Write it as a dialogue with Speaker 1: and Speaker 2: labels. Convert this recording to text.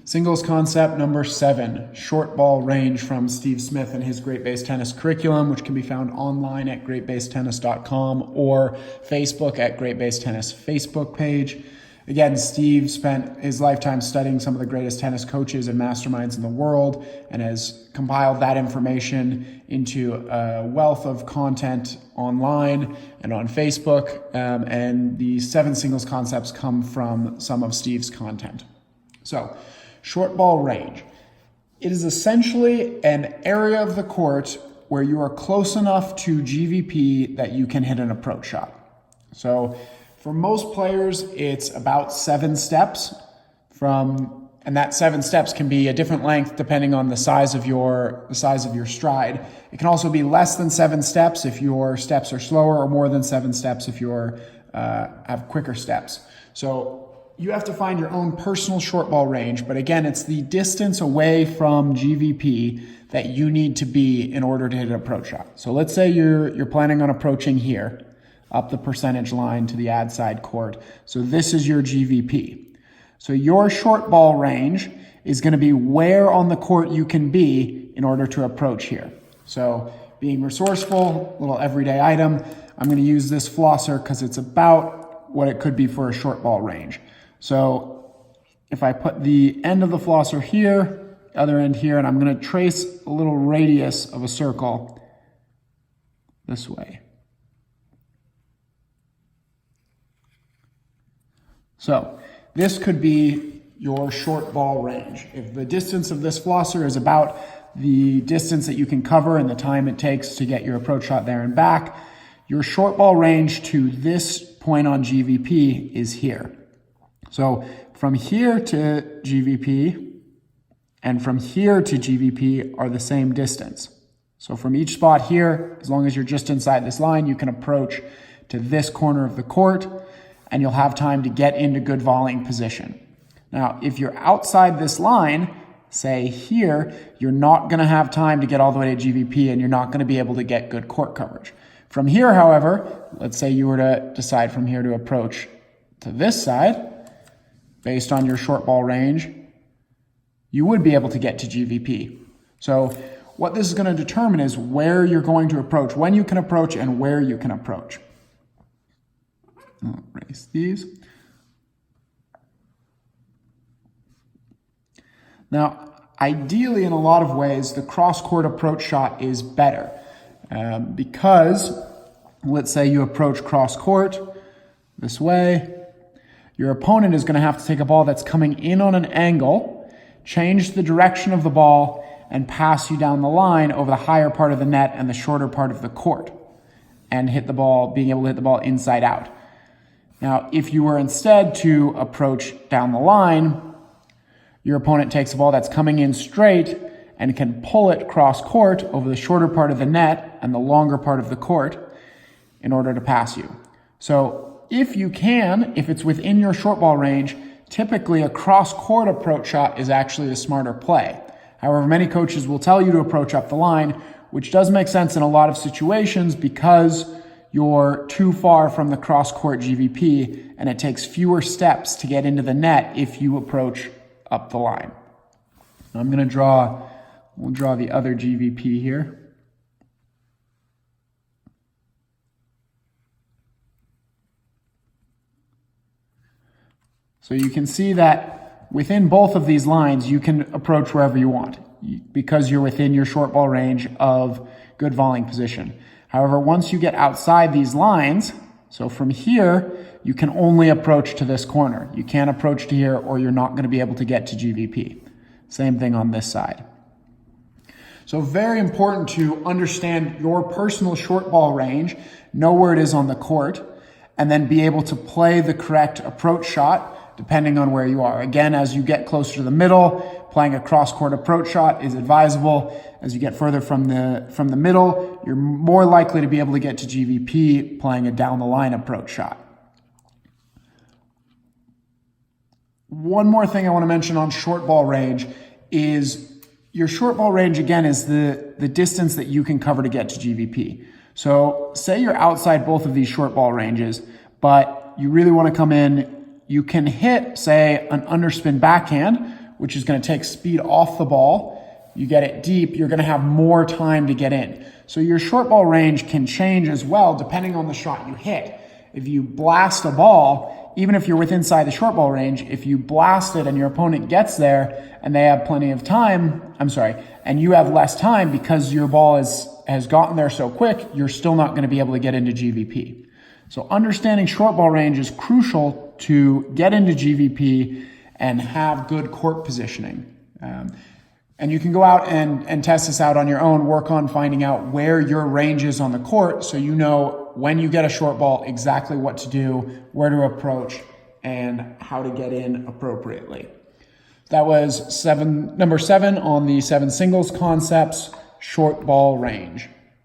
Speaker 1: Singles concept number 7, short ball range from Steve Smith and his Great Base Tennis curriculum, which can be found online at greatbasetennis.com or Facebook at Great Base Tennis Facebook page. Again, Steve spent his lifetime studying some of the greatest tennis coaches and masterminds in the world and has compiled that information into a wealth of content online and on Facebook. And the 7 singles concepts come from some of Steve's content. So, short ball range. It is essentially an area of the court where you are close enough to GVP that you can hit an approach shot. So for most players, it's about 7 steps and that 7 steps can be a different length depending on the size of your stride. It can also be less than 7 steps if your steps are slower, or more than 7 steps if you're have quicker steps. So you have to find your own personal short ball range, but again, it's the distance away from GVP that you need to be in order to hit an approach shot. So let's say you're planning on approaching here, up the percentage line to the ad side court. So this is your GVP. So your short ball range is going to be where on the court you can be in order to approach here. So being resourceful, little everyday item, I'm going to use this flosser because it's about what it could be for a short ball range. So if I put the end of the flosser here, other end here, and I'm going to trace a little radius of a circle this way. So this could be your short ball range. If the distance of this flosser is about the distance that you can cover and the time it takes to get your approach shot there and back, your short ball range to this point on GVP is here. So from here to GVP and from here to GVP are the same distance. So from each spot here, as long as you're just inside this line, you can approach to this corner of the court and you'll have time to get into good volleying position. Now, if you're outside this line, say here, you're not going to have time to get all the way to GVP and you're not going to be able to get good court coverage. From here, however, let's say you were to decide from here to approach to this side, based on your short ball range, you would be able to get to GVP. So what this is going to determine is where you're going to approach, when you can approach, and where you can approach. I'll erase these. Now, ideally, in a lot of ways, the cross-court approach shot is better because, let's say you approach cross-court this way. Your opponent is going to have to take a ball that's coming in on an angle, change the direction of the ball, and pass you down the line over the higher part of the net and the shorter part of the court, and hit the ball, being able to hit the ball inside out. Now, if you were instead to approach down the line, your opponent takes a ball that's coming in straight and can pull it cross court over the shorter part of the net and the longer part of the court in order to pass you. So if you can, if it's within your short ball range, typically a cross-court approach shot is actually the smarter play. However, many coaches will tell you to approach up the line, which does make sense in a lot of situations because you're too far from the cross-court GVP and it takes fewer steps to get into the net if you approach up the line. I'm going to we'll draw the other GVP here. So you can see that within both of these lines, you can approach wherever you want because you're within your short ball range of good volleying position. However, once you get outside these lines, so from here, you can only approach to this corner. You can't approach to here or you're not going to be able to get to GVP. Same thing on this side. So very important to understand your personal short ball range, know where it is on the court, and then be able to play the correct approach shot depending on where you are. Again, as you get closer to the middle, playing a cross-court approach shot is advisable. As you get further from the middle, you're more likely to be able to get to GVP playing a down-the-line approach shot. One more thing I want to mention on short ball range is your short ball range, again, is the distance that you can cover to get to GVP. So say you're outside both of these short ball ranges, but you really want to come in, you can hit, say, an underspin backhand, which is going to take speed off the ball. You get it deep, you're going to have more time to get in. So your short ball range can change as well depending on the shot you hit. If you blast a ball, even if you're within inside the short ball range, if you blast it and your opponent gets there and they have plenty of time, and you have less time because your ball has gotten there so quick, you're still not going to be able to get into GVP. So understanding short ball range is crucial to get into GVP and have good court positioning. And you can go out and test this out on your own, work on finding out where your range is on the court so you know when you get a short ball exactly what to do, where to approach, and how to get in appropriately. That was number 7 on the 7 singles concepts, short ball range.